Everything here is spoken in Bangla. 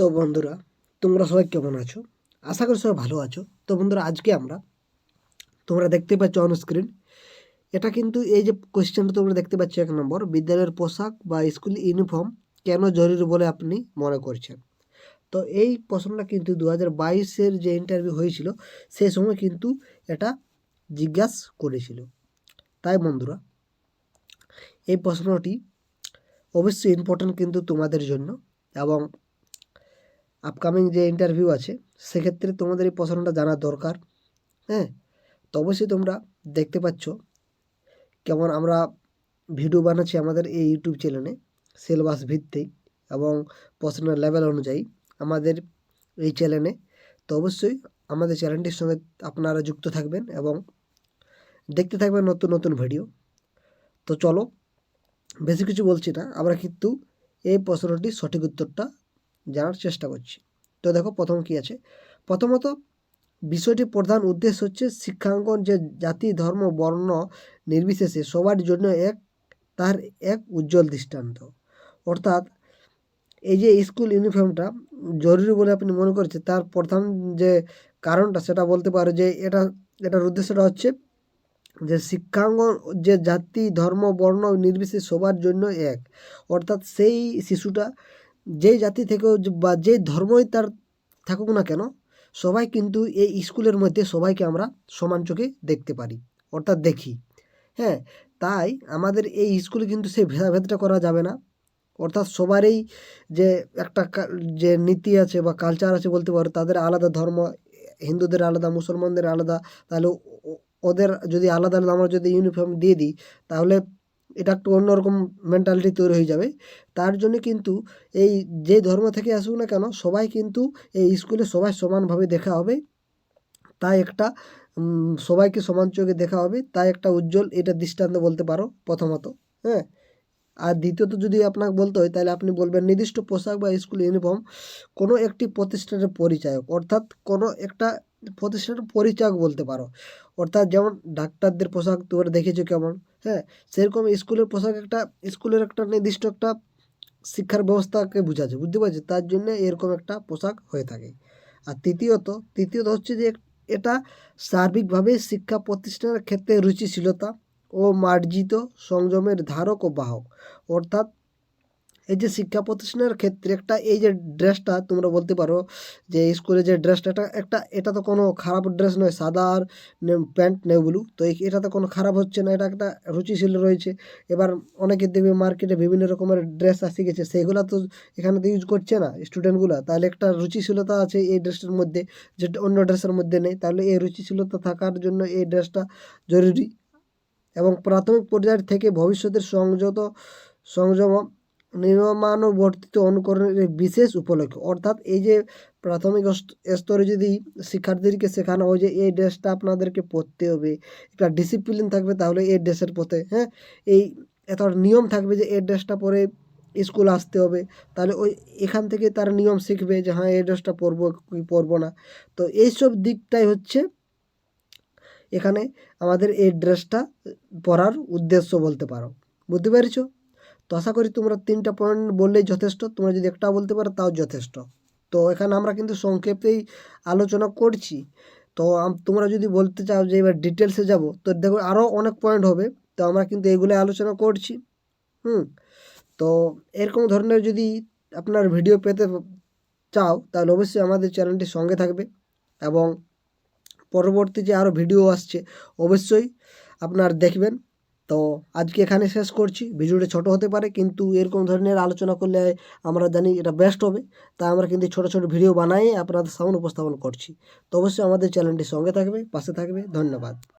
তো বন্ধুরা, তোমরা সবাই কেমন আছো? আশা করি সবাই ভালো আছো। তো বন্ধুরা, আজকে তোমরা দেখতে পাচ্ছ অন স্ক্রিন, এটা কিন্তু এই যে কোয়েশ্চেনটা তোমরা দেখতে পাচ্ছ 1 নম্বর, বিদ্যালয়ের পোশাক বা স্কুল ইউনিফর্ম কেন জরুরি বলে আপনি মনে করছেন? তো এই প্রশ্নটা কিন্তু 2022-এর যে ইন্টারভিউ হয়েছিল সেই সময় কিন্তু এটা জিজ্ঞাসা করেছিল। তাই বন্ধুরা, এই প্রশ্নটি অবশ্যই ইম্পর্টেন্ট কিন্তু তোমাদের জন্য, এবং আপকামিং যে ইন্টারভিউ আছে সেক্ষেত্রে তোমাদের এই প্রশ্নটা জানা দরকার। হ্যাঁ, তো অবশ্যই তোমরা দেখতে পাচ্ছ কেমন আমরা ভিডিও বানাচ্ছি আমাদের এই ইউটিউব চ্যানেলে সিলেবাস ভিত্তিক এবং প্রশ্নের লেভেল অনুযায়ী আমাদের এই চ্যানেলে। তো অবশ্যই আমাদের চ্যানেলটির সঙ্গে আপনারা যুক্ত থাকবেন এবং দেখতে থাকবেন নতুন নতুন ভিডিও। তো চলো, বেশি কিছু বলছি না, আমরা কিন্তু এই প্রশ্নটির সঠিক উত্তরটা জানার চেষ্টা করছি। তো দেখো, প্রথম কি আছে, প্রথমত বিষয়টির প্রধান উদ্দেশ্য হচ্ছে শিক্ষাঙ্গন যে জাতি ধর্ম বর্ণ নির্বিশেষে সবার জন্য তার এক উজ্জ্বল দৃষ্টান্ত। অর্থাৎ এই যে স্কুল ইউনিফর্মটা জরুরি বলে আপনি মনে করছেন, তার প্রধান যে কারণটা সেটা বলতে পারো যে এটার উদ্দেশ্যটা হচ্ছে যে শিক্ষাঙ্গন যে জাতি ধর্ম বর্ণ নির্বিশেষে সবার জন্য এক। অর্থাৎ সেই শিশুটা যেই জাতি থেকেও বা যেই ধর্মই তার থাকুক না কেন, সবাই কিন্তু এই স্কুলের মধ্যে সবাইকে আমরা সমান চোখে দেখতে পারি, অর্থাৎ দেখি। হ্যাঁ, তাই আমাদের এই স্কুলে কিন্তু সেই ভেদাভেদটা করা যাবে না। অর্থাৎ সবারই যে একটা যে নীতি আছে বা কালচার আছে বলতে পারো, তাদের আলাদা ধর্ম, হিন্দুদের আলাদা, মুসলমানদের আলাদা, তাহলে ওদের যদি আলাদা আলাদা আমরা যদি ইউনিফর্ম দিয়ে দিই, তাহলে এটা একটু অন্যরকম মেন্টালিটি তৈরি হয়ে যাবে। তার জন্য কিন্তু এই যে ধর্ম থেকে আসুক না কেন, সবাই কিন্তু এই স্কুলে সবাই সমানভাবে দেখা হবে। তাই একটা সবাইকে সমান চোখে দেখা হবে, তাই একটা উজ্জ্বল এটা দৃষ্টান্ত বলতে পারো প্রথমত। হ্যাঁ, আর দ্বিতীয়ত যদি আপনাকে বলতে হয়, তাহলে আপনি বলবেন নির্দিষ্ট পোশাক বা স্কুল ইউনিফর্ম কোনো একটি প্রতিষ্ঠানের পরিচায়ক। অর্থাৎ কোনো একটা প্রতিষ্ঠানের পরিচায়ক বলতে পারো। অর্থাৎ যেমন ডাক্তারদের পোশাক তোমরা দেখেছো কেমন, হ্যাঁ, সেরকম স্কুলের পোশাক একটা স্কুলের একটা নির্দিষ্ট একটা শিক্ষার ব্যবস্থাকে বোঝাচ্ছে, বুঝতে পারছি, তার জন্য এরকম একটা পোশাক হয়ে থাকে। আর তৃতীয়ত হচ্ছে যে এটা সার্বিকভাবে শিক্ষা প্রতিষ্ঠানের ক্ষেত্রে রুচিশীলতা ও মার্জিত সংযমের ধারক ও বাহক। অর্থাৎ এই যে শিক্ষা প্রতিষ্ঠানের ক্ষেত্রে একটা এই যে ড্রেসটা তোমরা বলতে পারো যে স্কুলে যে ড্রেসটা এটা তো কোনো খারাপ ড্রেস নয়, সাদা আর প্যান্ট নেই ব্লু, তো এটা তো কোনো খারাপ হচ্ছে না, এটা একটা রুচিশীল রয়েছে। এবার অনেকে দেখবে মার্কেটে বিভিন্ন রকমের ড্রেস আসে গেছে, সেইগুলো তো এখানে তো ইউজ করছে না স্টুডেন্টগুলো, তাহলে একটা রুচিশীলতা আছে এই ড্রেসটার মধ্যে যেটা অন্য ড্রেসের মধ্যে নেই, তাহলে এই রুচিশীলতা থাকার জন্য এই ড্রেসটা জরুরি। এবং প্রাথমিক পর্যায় থেকে ভবিষ্যতের সংযম নিয়মানুবর্তিত অনুকরণের বিশেষ উপলক্ষ। অর্থাৎ এই যে প্রাথমিক স্তরে যদি শিক্ষার্থীদেরকে শেখানো হয় যে এই ড্রেসটা আপনাদেরকে পরতে হবে, একটা ডিসিপ্লিন থাকবে তাহলে এই ড্রেসের পথে, হ্যাঁ, এই এত নিয়ম থাকবে যে এই ড্রেসটা পরে স্কুল আসতে হবে, তাহলে ওই এখান থেকে তারা নিয়ম শিখবে যে হ্যাঁ এই ড্রেসটা পরবো কি পরবো না। তো এইসব দিকটাই হচ্ছে এখানে আমাদের এই ড্রেসটা পরার উদ্দেশ্য বলতে পারো, বুঝতে পেরেছো? তো আশা করি তোমরা 3টা পয়েন্ট বললেই যথেষ্ট, তোমরা যদি একটা বলতে পারো তাও যথেষ্ট। তো এখানে আমরা কিন্তু সংক্ষেপেই আলোচনা করছি। তো তোমরা যদি বলতে চাও যে এবার ডিটেলসে যাব, তো দেখো আরও অনেক পয়েন্ট হবে, তো আমরা কিন্তু এগুলো আলোচনা করছি। তো এরকম ধরনের যদি আপনার ভিডিও পেতে চাও, তাহলে অবশ্যই আমাদের চ্যানেলটির সঙ্গে থাকবে, এবং পরবর্তী যে আরও ভিডিও আসছে অবশ্যই আপনার দেখবেন। তো আজকে এখানে শেষ করছি, ভিডিওটা ছোট হতে পারে কিন্তু এরকম ধরনের আলোচনা করলে আমরা জানি এটা বেস্ট হবে, তাই আমরা কিন্তু ছোট ছোট ভিডিও বানাই আপনাদের সামনে উপস্থাপন করছি। তো অবশ্যই আমাদের চ্যানেলটির সঙ্গে থাকবে, পাশে থাকবে। ধন্যবাদ।